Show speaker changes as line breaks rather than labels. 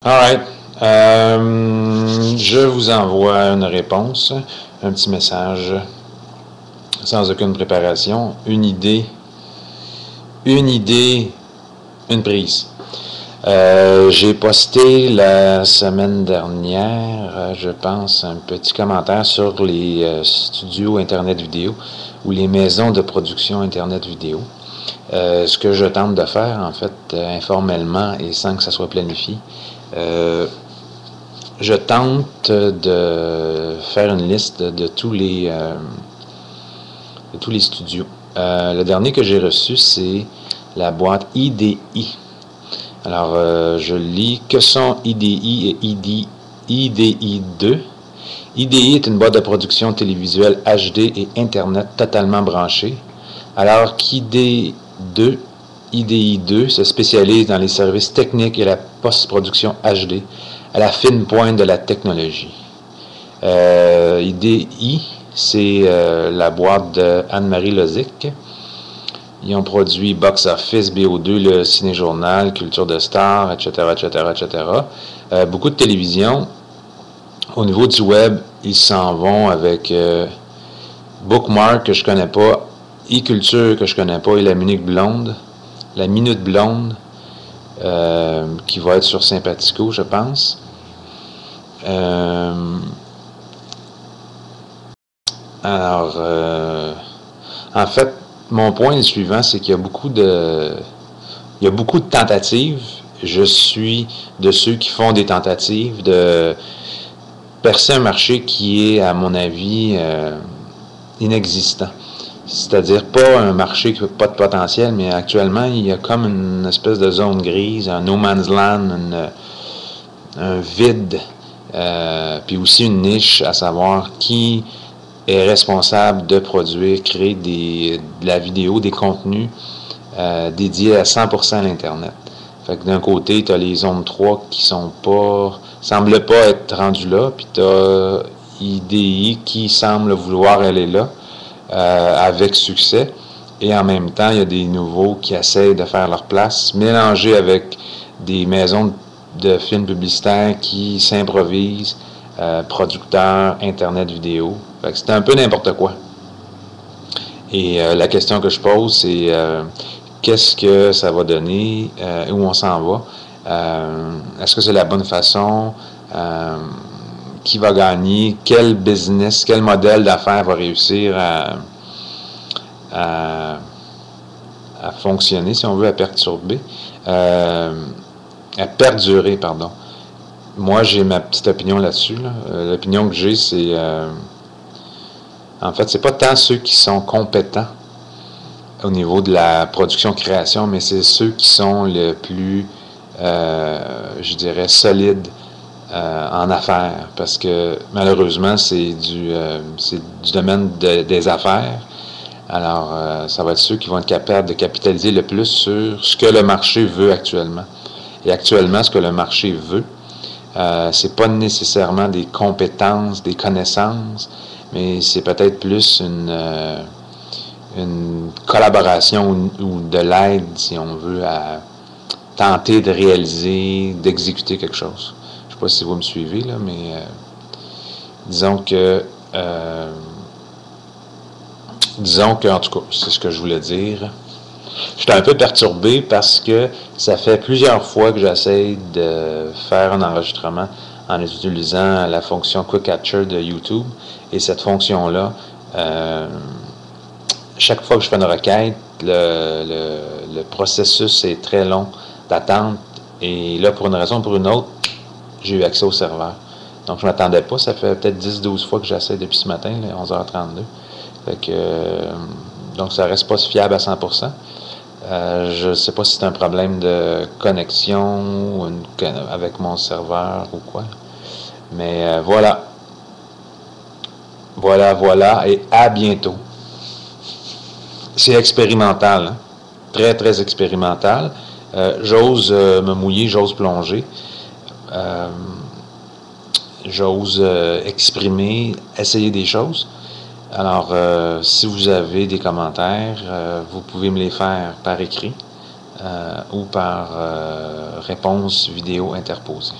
Alright. Je vous envoie une réponse, un petit message sans aucune préparation, une idée, une prise. J'ai posté la semaine dernière, je pense, un petit commentaire sur les studios Internet vidéo ou les maisons de production Internet vidéo. Ce que je tente de faire, en fait, informellement et sans que ça soit planifié, je tente de faire une liste de tous les studios. Le dernier que j'ai reçu, c'est la boîte IDI. Alors, je lis que sont IDI et IDI2. IDI est une boîte de production télévisuelle HD et Internet totalement branchée, alors qu'IDI2 se spécialise dans les services techniques et la post-production HD à la fine pointe de la technologie. IDI, c'est la boîte de Anne-Marie Lozic. Ils ont produit Box Office, BO2, le Ciné-Journal, Culture de Stars, etc., etc. Beaucoup de télévision. Au niveau du web, ils s'en vont avec Bookmark, que je connais pas, e-Culture, que je connais pas, et la Minute Blonde, qui va être sur Sympathico, je pense. En fait, mon point est le suivant, c'est qu'il y a beaucoup de tentatives. Je suis de ceux qui font des tentatives de percer un marché qui est, à mon avis, inexistant. C'est-à-dire pas un marché qui n'a pas de potentiel, mais actuellement, il y a comme une espèce de zone grise, un no man's land, un vide, puis aussi une niche, à savoir qui est responsable de produire, créer de la vidéo, des contenus dédiés à 100% à l'Internet. Fait que d'un côté, tu as les zones 3 qui semblent pas être rendues là, puis tu as IDI qui semble vouloir aller là avec succès, et en même temps, il y a des nouveaux qui essayent de faire leur place, mélangés avec des maisons de films publicitaires qui s'improvisent, producteurs, Internet vidéo. Fait que c'est un peu n'importe quoi. Et la question que je pose, c'est qu'est-ce que ça va donner, où on s'en va, est-ce que c'est la bonne façon, qui va gagner, quel business, quel modèle d'affaires va réussir à fonctionner, si on veut, à perdurer, pardon. Moi, j'ai ma petite opinion là-dessus. L'opinion que j'ai, c'est en fait, c'est pas tant ceux qui sont compétents au niveau de la production-création, mais c'est ceux qui sont le plus, je dirais, solides en affaires, parce que malheureusement, c'est du domaine des affaires. Alors, ça va être ceux qui vont être capables de capitaliser le plus sur ce que le marché veut actuellement. Et actuellement, ce que le marché veut, c'est pas nécessairement des compétences, des connaissances, mais c'est peut-être plus une collaboration ou de l'aide, si on veut, à tenter de réaliser, d'exécuter quelque chose. Je ne sais pas si vous me suivez, là, mais disons que en tout cas, c'est ce que je voulais dire. Je suis un peu perturbé parce que ça fait plusieurs fois que j'essaie de faire un enregistrement en utilisant la fonction Quick Capture de YouTube. Et cette fonction-là, chaque fois que je fais une requête, le processus est très long d'attente. Et là, pour une raison ou pour une autre, j'ai eu accès au serveur. Donc, je ne m'attendais pas. Ça fait peut-être 10-12 fois que j'essaie depuis ce matin, là, 11h32. Fait que, donc, ça ne reste pas fiable à 100%. Je ne sais pas si c'est un problème de connexion avec mon serveur ou quoi. Mais voilà. Voilà. Et à bientôt. C'est expérimental. Hein? Très, très expérimental. J'ose me mouiller, j'ose plonger. J'ose exprimer, essayer des choses. Alors, si vous avez des commentaires, vous pouvez me les faire par écrit ou par réponse vidéo interposée.